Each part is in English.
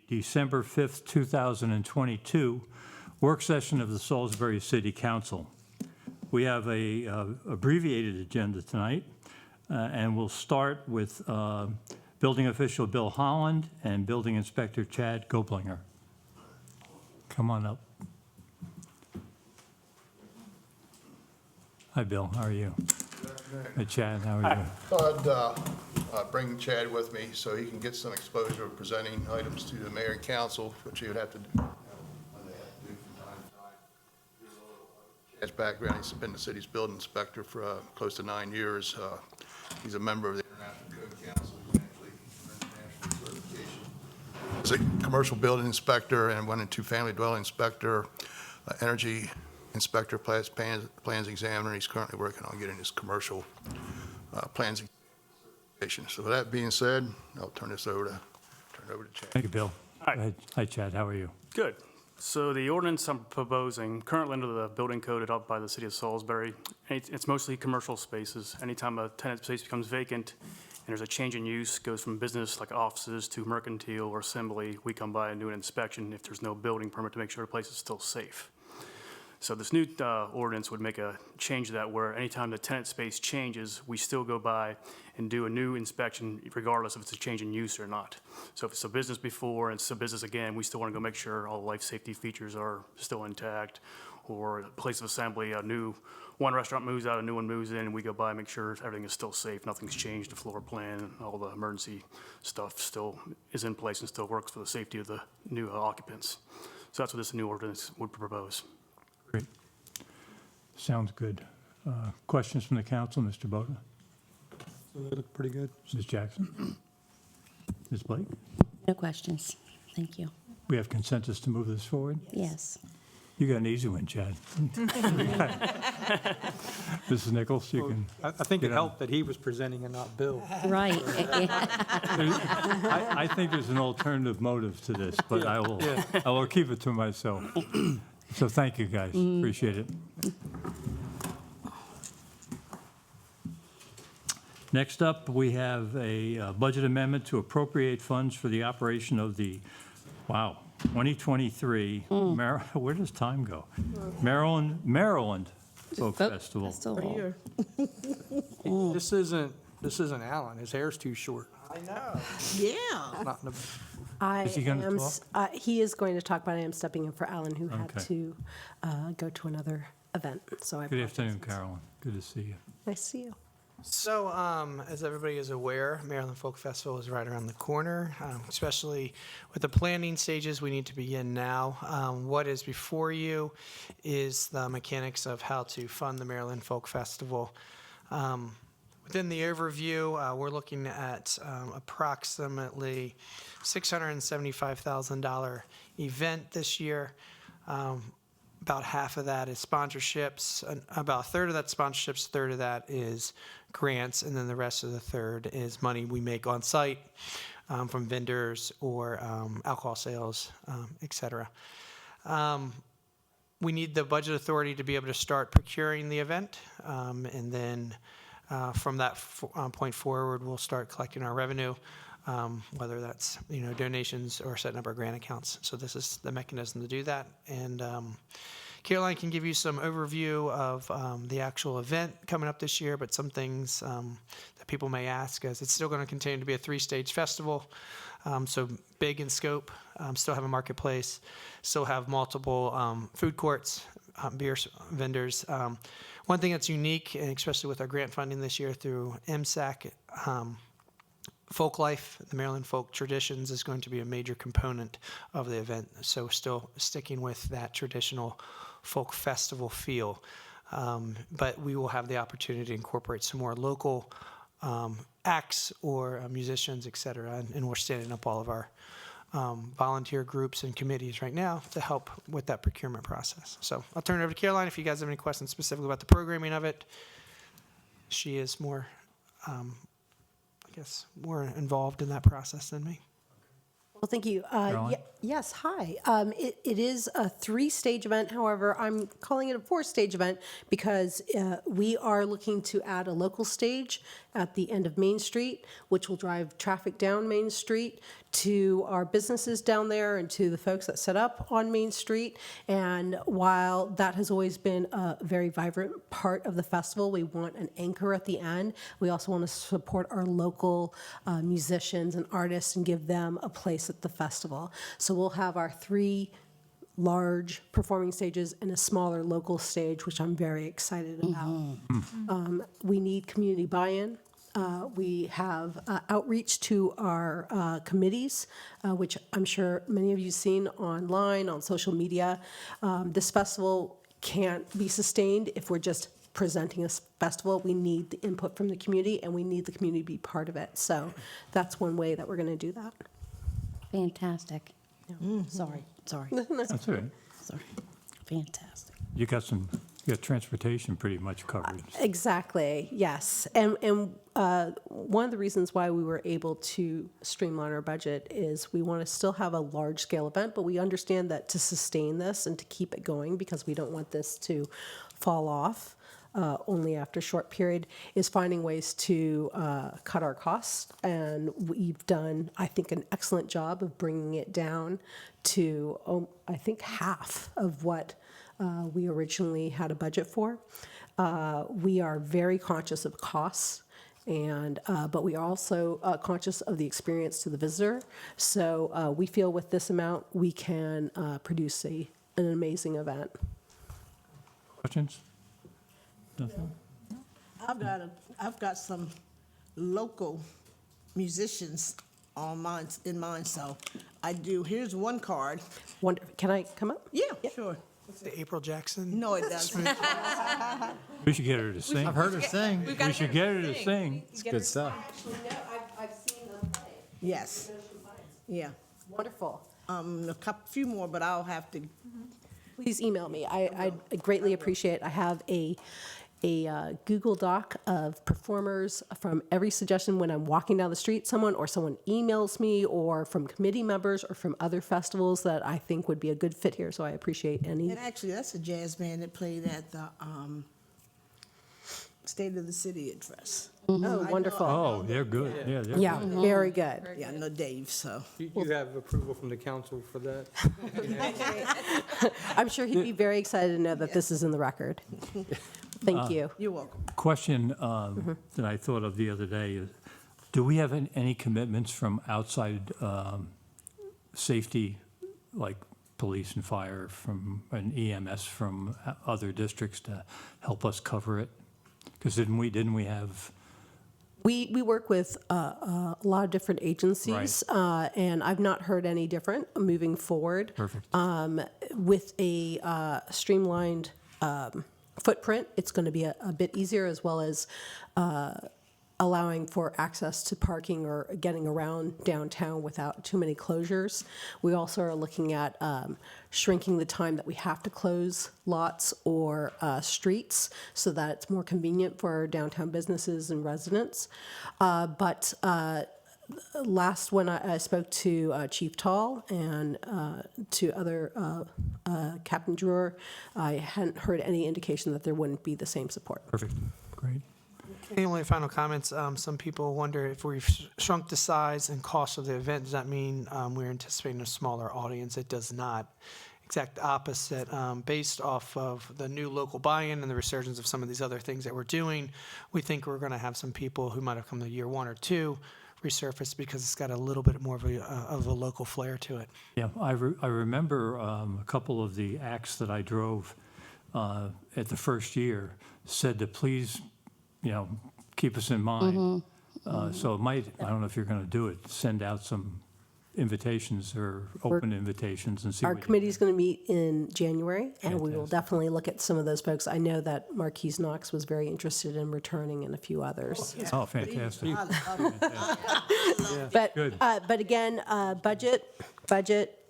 December 5th, 2022 work session of the Salisbury City Council. We have a abbreviated agenda tonight, and we'll start with Building Official Bill Holland and Building Inspector Chad Goblinger. Come on up. Hi, Bill. How are you? Hey, Chad. How are you? Thought I'd bring Chad with me so he can get some exposure of presenting items to the mayor and council, which he would have to do. When they have to do from time to time. Here's a little Chad's background. He's been the city's building inspector for close to 9 years. He's a member of the International Code Council. He's actually earned international certification. He's a commercial building inspector and 1 and 2 family dwelling inspector, energy inspector, plans examiner. He's currently working on getting his commercial plans certification. So with that being said, I'll turn it over to Chad. Thank you, Bill. Hi. Go ahead. Hi, Chad. How are you? Good. So the ordinance I'm proposing, currently under the building code adopted by the city of Salisbury, it's mostly commercial spaces. Anytime a tenant space becomes vacant and there's a change in use, goes from business like offices to mercantile or assembly, we come by and do an inspection if there's no building permit to make sure the place is still safe. So this new ordinance would make a change to that where anytime the tenant space changes, we still go by and do a new inspection regardless if it's a change in use or not. So if it's a business before and it's a business again, we still want to go make sure all the life safety features are still intact. Or a place of assembly, one restaurant moves out, a new one moves in, and we go by and make sure everything is still safe, nothing's changed, the floor plan, all the emergency stuff still is in place and still works for the safety of the new occupants. So that's what this new ordinance would propose. Great. Sounds good. Questions from the council, Mr. Bota? So they look pretty good. Ms. Jackson? Ms. Blake? No questions. Thank you. We have consensus to move this forward? Yes. You got an easy one, Chad. Mrs. Nichols, you can. I think it Yeah. helped that he was presenting and not Bill. Right. I think there's an alternative motive to this, but I will keep it to myself. So thank you, guys. Appreciate it. Next up, we have a budget amendment to appropriate funds for the operation of the, 2023, where does time go? Maryland Folk Festival. This isn't Alan. His hair's too short. I know. Yeah. Not in the, Is he gonna talk? He is going to talk, but I am stepping in for Alan, who had Okay. to go to another event. So I Good apologize. afternoon, Carolyn. Good to see you. Nice to see you. So, as everybody is aware, Maryland Folk Festival is right around the corner, especially with the planning stages we need to begin now. What is before you is the mechanics of how to fund the Maryland Folk Festival. Within the overview, we're looking at approximately $675,000 event this year. About half of that is sponsorships, and about a third of that sponsorships, a third of that is grants, and then the rest of the third is money we make on site from vendors or alcohol sales, et cetera. We need the budget authority to be able to start procuring the event, and then from that point forward, we'll start collecting our revenue, whether that's donations or setting up our grant accounts. So this is the mechanism to do that. And Caroline can give you some overview of the actual event coming up this year, but some things that people may ask is it's still going to continue to be a 3-stage festival. So big in scope, still have a marketplace, still have multiple food courts, beer vendors. One thing that's unique, and especially with our grant funding this year through MSAC, folk life, the Maryland folk traditions is going to be a major component of the event. So still sticking with that traditional folk festival feel. But we will have the opportunity to incorporate some more local acts or musicians, et cetera. And we're standing up all of our volunteer groups and committees right now to help with that procurement process. So I'll turn it over to Caroline if you guys have any questions specifically about the programming of it. She is more more involved in that process than me. Well, thank you. Caroline? Yes, hi. It is a 3-stage event. However, I'm calling it a 4-stage event because we are looking to add a local stage at the end of Main Street, which will drive traffic down Main Street to our businesses down there and to the folks that set up on Main Street. And while that has always been a very vibrant part of the festival, we want an anchor at the end. We also want to support our local musicians and artists and give them a place at the festival. So we'll have our 3 large performing stages and a smaller local stage, which I'm very excited about. We need community buy-in. We have outreach to our committees, which I'm sure many of you have seen online, on social media. This festival can't be sustained if we're just presenting a festival. We need the input from the community, and we need the community to be part of it. So that's one way that we're going to do that. Fantastic. Sorry. That's all right. Sorry. Fantastic. You got transportation pretty much covered. Exactly, yes. And one of the reasons why we were able to streamline our budget is we want to still have a large-scale event, but we understand that to sustain this and to keep it going, because we don't want this to fall off only after a short period, is finding ways to cut our costs. And we've done, I think, an excellent job of bringing it down to, I think, half of what we originally had a budget for. We are very conscious of costs, but we are also conscious of the experience to the visitor. So we feel with this amount, we can produce an amazing event. Questions? Nothing? I've got some local musicians in mind, so I do. Here's one card. Can I come up? Yeah, sure. The April Jackson. No, it doesn't. We should get her to sing. I've heard her sing. We should get her to sing. It's good stuff. Actually, no, I've seen them play. Yes. Yeah. Wonderful. A few more, but I'll have to. Please email me. I greatly appreciate it. I have a Google Doc of performers from every suggestion when I'm walking down the street, someone emails me, or from committee members or from other festivals that I think would be a good fit here. So I appreciate any. And actually, that's a jazz band that played at the State of the City address. Oh, wonderful. Oh, they're good. Yeah, they're Yeah, good. very good. Yeah, I know Dave, so. You have approval from the council for that? I'm sure he'd be very excited to know that this is in the record. Thank you. You're welcome. Question that I thought of the other day is, do we have any commitments from outside safety, like police and fire, from an EMS from other districts to help us cover it? Because didn't we have? We work with a lot of different agencies, and I've not heard any different moving forward. Perfect. With a streamlined footprint, it's going to be a bit easier, as well as allowing for access to parking or getting around downtown without too many closures. We also are looking at shrinking the time that we have to close lots or streets so that it's more convenient for our downtown businesses and residents. But last when I spoke to Chief Tall and to other Captain Drewer, I hadn't heard any indication that there wouldn't be the same support. Perfect. Great. The only final comments, some people wonder if we've shrunk the size and cost of the event, does that mean we're anticipating a smaller audience? It does not. Exact opposite. Based off of the new local buy-in and the resurgence of some of these other things that we're doing, we think we're going to have some people who might have come to year 1 or 2 resurface because it's got a little bit more of a local flair to it. Yeah, I remember a couple of the acts that I drove at the first year said to please, keep us in mind. So it might, I don't know if you're going to do it, send out some invitations or open invitations and see. Our what you committee's going to meet in January, and we will Fantastic. definitely look at some of those folks. I know that Marquise Knox was very interested in returning, and a few others. Oh, fantastic. But, Good. but again, budget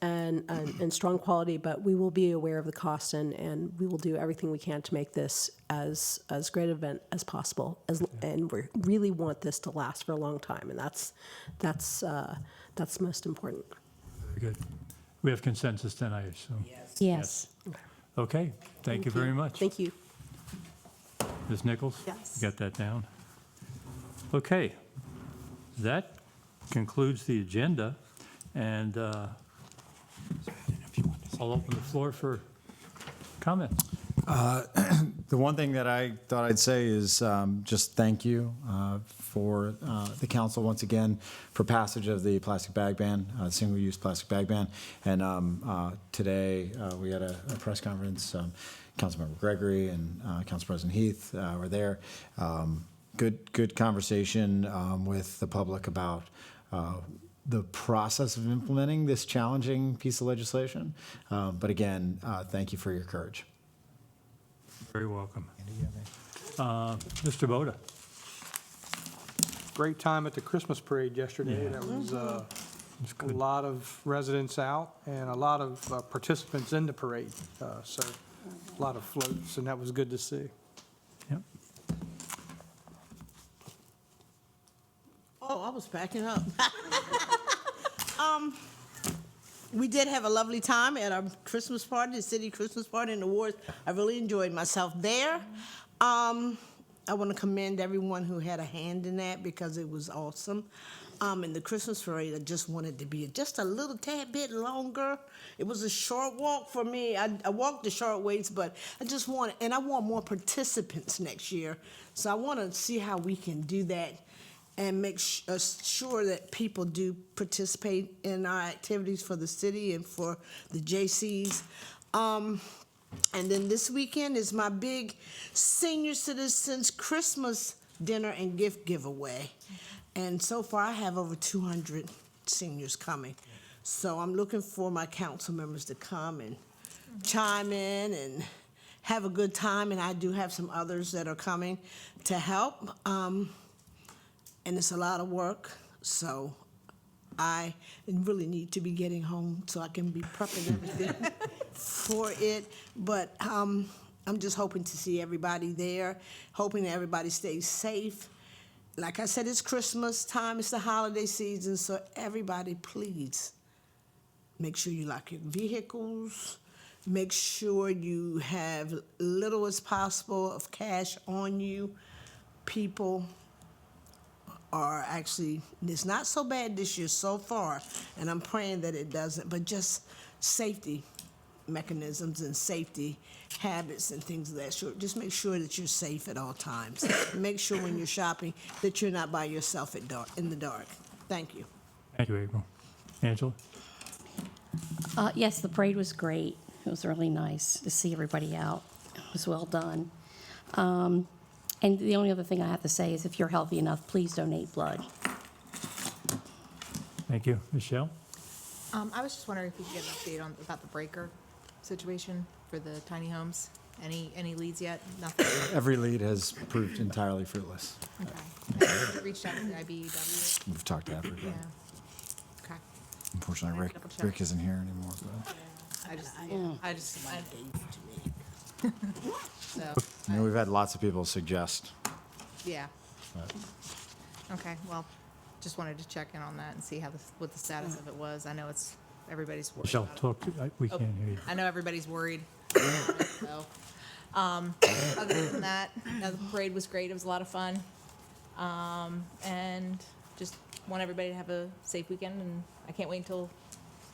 and strong quality, but we will be aware of the cost, and we will do everything we can to make this as great an event as possible. And we really want this to last for a long time, and that's most important. Very good. We have consensus tonight, I assume. Yes. Okay, thank you very much. Thank you. Ms. Nichols? Yes. You got that down? Okay, that concludes the agenda. And I'll open the floor for comments. The one thing that I thought I'd say is just thank you for the council once again for passage of the plastic bag ban, single-use plastic bag ban. And today we had a press conference. Councilmember Gregory and Council President Heath were there. Good conversation with the public about the process of implementing this challenging piece of legislation. But again, thank you for your courage. Very welcome. Mr. Boda. Great time at the Christmas parade yesterday. Yeah. That was a good. lot of residents out and a lot of participants in the parade. So a lot of floats, and that was good to see. Yep. Oh, I was backing up. We did have a lovely time at our Christmas party, the city Christmas party and awards. I really enjoyed myself there. I want to commend everyone who had a hand in that because it was awesome. And the Christmas parade, I just wanted to be just a little tad bit longer. It was a short walk for me. I walked the short ways, but I just want, and I want more participants next year. So I want to see how we can do that and make sure that people do participate in our activities for the city and for the JCs. And then this weekend is my big senior citizens Christmas dinner and gift giveaway. And so far, I have over 200 seniors coming. So I'm looking for my council members to come and chime in and have a good time. And I do have some others that are coming to help. And it's a lot of work, so I really need to be getting home so I can be prepping everything for it. But I'm just hoping to see everybody there, hoping that everybody stays safe. Like I said, it's Christmas time, it's the holiday season, so everybody, please, make sure you lock your vehicles, make sure you have little as possible of cash on you. People are actually, it's not so bad this year so far, and I'm praying that it doesn't, but just safety mechanisms and safety habits and things of that sort. Just make sure that you're safe at all times. Make sure when you're shopping that you're not by yourself in the dark. Thank you. Thank you, April. Angela? Yes, the parade was great. It was really nice to see everybody out. It was well done. And the only other thing I have to say is if you're healthy enough, please donate blood. Thank you. Michelle? I was just wondering if we could get an update about the breaker situation for the tiny homes. Any leads yet? Nothing? Every lead has proved entirely fruitless. Okay. Have you reached out to the IBEW? We've talked to everybody. Yeah. Okay. Unfortunately, Double check. Rick isn't here anymore. But So, we've had lots of people suggest. yeah. But Okay, well, just wanted to check in on that and see what the status of it was. I know everybody's worried Michelle, about it. talk to, we can't hear you. I know everybody's worried about it, so. Other than that, the parade was great. It was a lot of fun. And just want everybody to have a safe weekend, and I can't wait until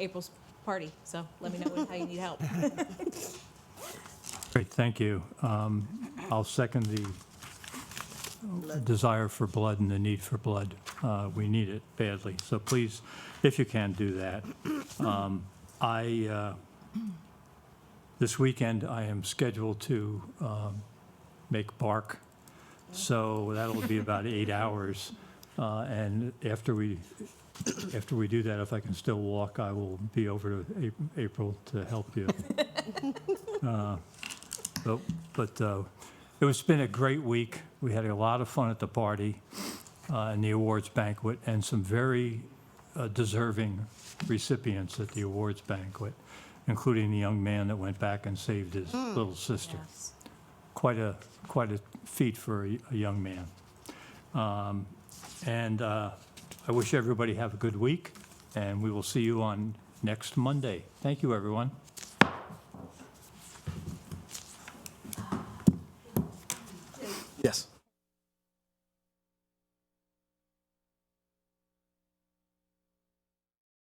April's party, so let me know how you need help. Great, thank you. I'll second the desire for blood and the need for blood. We need it badly, so please, if you can, do that. This weekend, I am scheduled to make bark, so that'll be about 8 hours. And after we do that, if I can still walk, I will be over to April to help you. But it's been a great week. We had a lot of fun at the party and the awards banquet, and some very deserving recipients at the awards banquet, including the young man that went back and saved his little sister. Yes. Quite a feat for a young man. And I wish everybody have a good week, and we will see you on next Monday. Thank you, everyone. yes.